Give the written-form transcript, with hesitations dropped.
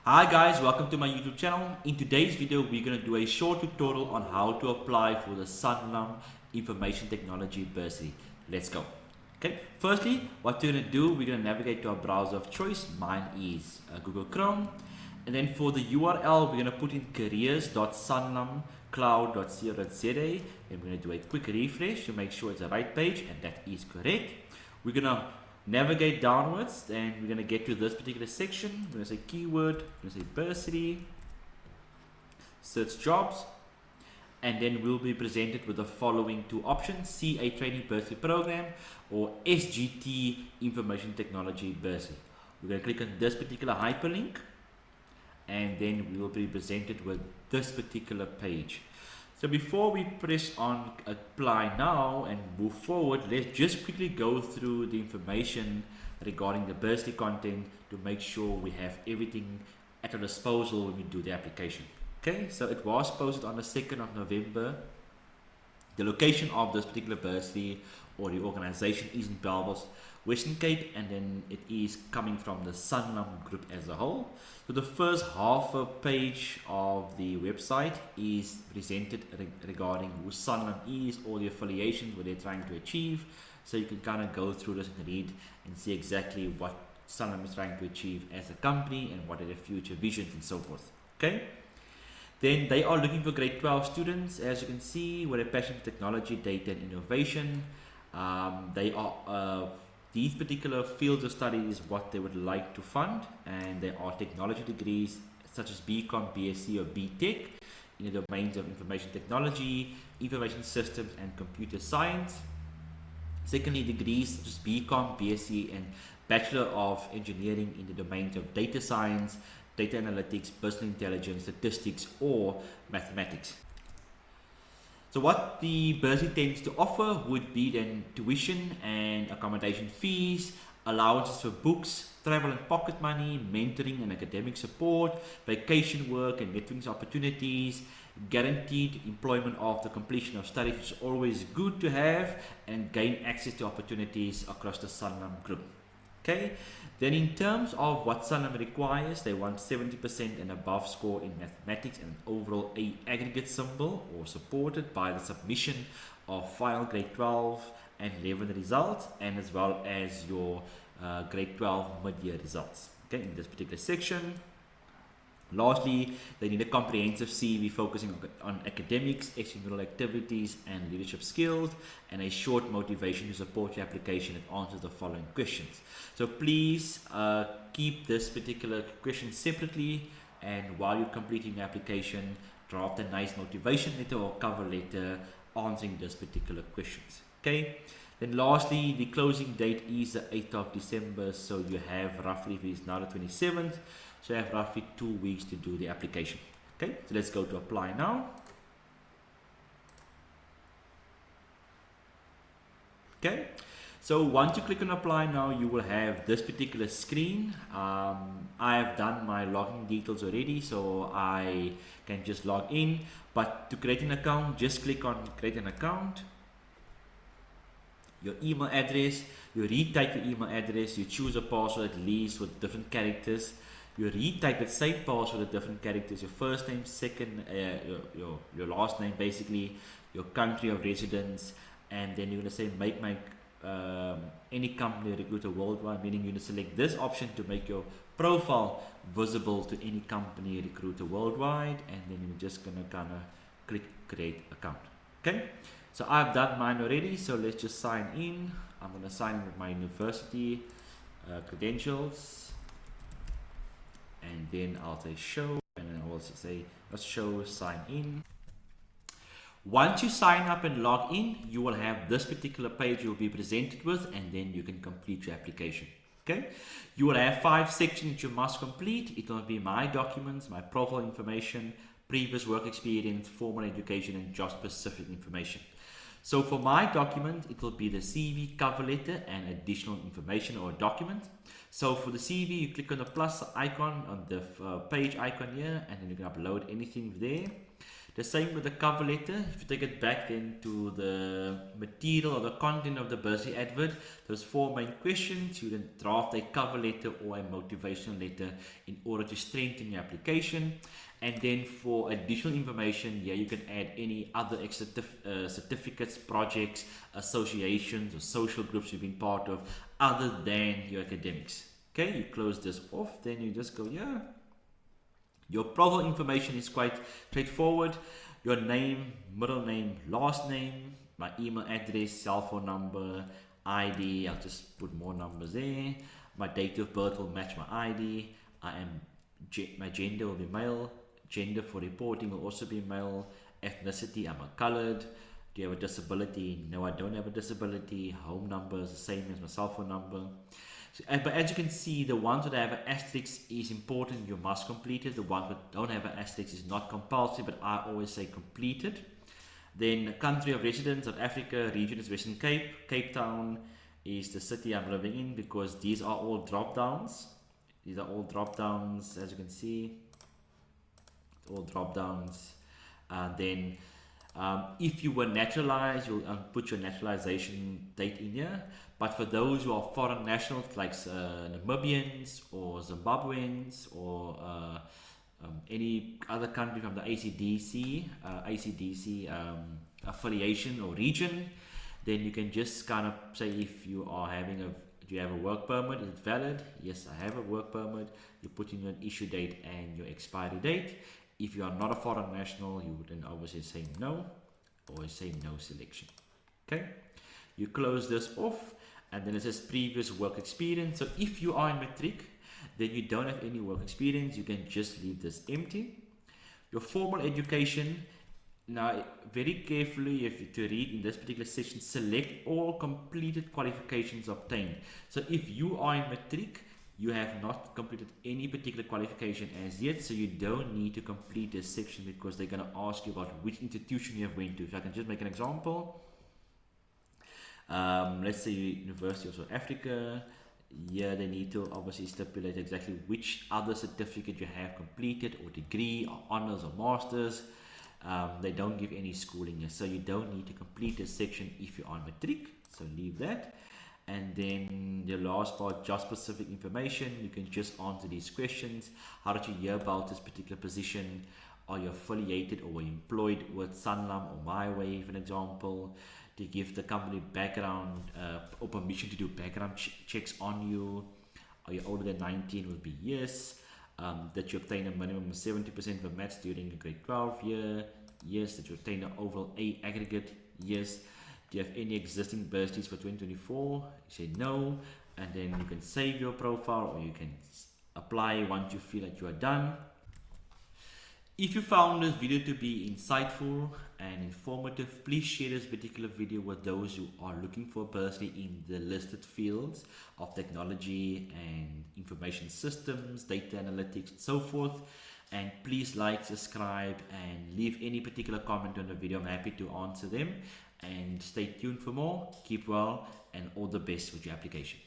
Hi guys, welcome to my YouTube channel. In today's video, we're going to do a short tutorial on how to apply for the Sanlam Information Technology Bursary. Let's go. Okay, firstly, what we're going to do, we're going to navigate to our browser of choice. Mine is Google Chrome. And then for the URL, we're going to put in careers.sanlamcloud.co.za. And we're going to do a quick refresh to make sure it's the right page, and that is correct. We're going to navigate downwards and we're going to get to this particular section. We're going to say keyword, we're going to say bursary, search jobs, and then we'll be presented with the following two options: CA Training Bursary Program or SGT Information Technology Bursary. We're going to click on this particular hyperlink and then we will be presented with this particular page. So before we press on apply now and move forward, let's just quickly go through the information regarding the bursary content to make sure we have everything at our disposal when we do the application. Okay, so it was posted on the 2nd of November. The location of this particular bursary or the organization is in Belfast, Western Cape, and then it is coming from the Sanlam Group as a whole. So the first half a page of the website is presented regarding who Sanlam is, all the affiliations, what they're trying to achieve. So you can kind of go through this and read and see exactly what Sanlam is trying to achieve as a company and what are their future visions and so forth. Okay. Then they are looking for grade 12 students, as you can see, with a passion for technology, data and innovation. These particular fields of study is what they would like to fund, and there are technology degrees such as BCom, BSc or BTech in the domains of information technology, information systems and computer science. Secondly, degrees such as BCom, BSc and Bachelor of Engineering in the domains of data science, data analytics, business intelligence, statistics or mathematics. So what the bursary tends to offer would be then tuition and accommodation fees, allowances for books, travel and pocket money, mentoring and academic support, vacation work and networking opportunities, guaranteed employment after completion of studies, which is always good to have, and gain access to opportunities across the Sanlam Group. Okay, then in terms of what Sanlam requires, they want 70% and above score in mathematics and overall A aggregate symbol or supported by the submission of final grade 12 and 11 results, and as well as your grade 12 mid-year results. Okay, in this particular section. Lastly, they need a comprehensive CV focusing on academics, extramural activities and leadership skills, and a short motivation to support your application that answers the following questions. So please keep this particular question separately, and while you're completing your application, draft a nice motivation letter or cover letter answering this particular questions. Okay. Then lastly, the closing date is the 8th of December, so you have roughly, if it's now the 27th, so you have roughly 2 weeks to do the application. Okay, so let's go to apply now. Okay, so once you click on apply now, you will have this particular screen. I have done my login details already, so I can just log in. But to create an account, just click on create an account. Your email address, you retype your email address, you choose a password at least with different characters. You retype the same password with different characters, your first name, second, your last name, basically, your country of residence, and then you're going to say make my any company recruiter worldwide, meaning you're going to select this option to make your profile visible to any company recruiter worldwide, and then you're just going to kind of click create account. Okay, so I've done mine already, so let's just sign in. I'm going to sign in with my university credentials. And then I'll say show, and then I'll also say let's show sign in. Once you sign up and log in, you will have this particular page you'll be presented with, and then you can complete your application. Okay, you will have 5 sections you must complete. It will be my documents, my profile information, previous work experience, formal education, and job specific information. So for my document, it will be the CV, cover letter, and additional information or document. So for the CV, you click on the plus icon on the page icon here, and then you can upload anything there. The same with the cover letter. If you take it back then to the material or the content of the bursary advert, those 4 main questions, you can draft a cover letter or a motivational letter in order to strengthen your application. And then for additional information, yeah, you can add any other extra certificates, projects, associations, or social groups you've been part of other than your academics. Okay, you close this off, then you just go, yeah. Your profile information is quite straightforward. Your name, middle name, last name, my email address, cell phone number, ID. I'll just put more numbers there. My date of birth will match my ID. My gender will be male. Gender for reporting will also be male. Ethnicity, I'm a colored. Do you have a disability? No, I don't have a disability. Home number is the same as my cell phone number. But as you can see, the ones that have an asterisk is important, you must complete it. The ones that don't have an asterisk is not compulsory, but I always say completed. Then country of residence, South Africa, region is Western Cape. Cape Town is the city I'm living in, because these are all drop downs. These are all drop downs, as you can see. All drop downs. Then if you were naturalized, you'll put your naturalization date in here. But for those who are foreign nationals, like Namibians or Zimbabweans or any other country from the ACDC affiliation or region, then you can just kind of say if you are having do you have a work permit? Is it valid? Yes, I have a work permit. You put in your issue date and your expiry date. If you are not a foreign national, you would then obviously say no, or say no selection. Okay, you close this off, and then it says previous work experience. So if you are in matric, then you don't have any work experience, you can just leave this empty. Your formal education, now very carefully, if you to read in this particular section, select all completed qualifications obtained. So if you are in matric, you have not completed any particular qualification as yet, so you don't need to complete this section, because they're going to ask you about which institution you have went to. If I can just make an example, let's say University of South Africa. Yeah, they need to obviously stipulate exactly which other certificate you have completed, or degree, or honors, or masters. They don't give any schooling here, so you don't need to complete this section if you're on matric, so leave that. And then the last part, job specific information. You can just answer these questions. How did you hear about this particular position? Are you affiliated or were you employed with Sanlam or My Way, for an example? To give the company background or permission to do background checks on you. Are you older than 19? Would be yes. That you obtain a minimum of 70% of maths during your grade 12 year. Yes. That you obtain an overall A aggregate. Yes. Do you have any existing bursaries for 2024? You say no, and then you can save your profile, or you can apply once you feel like you are done. If you found this video to be insightful and informative, please share this particular video with those who are looking for a bursary in the listed fields of technology and information systems, data analytics, and so forth. And please like, subscribe, and leave any particular comment on the video. I'm happy to answer them. And stay tuned for more. Keep well, and all the best with your application.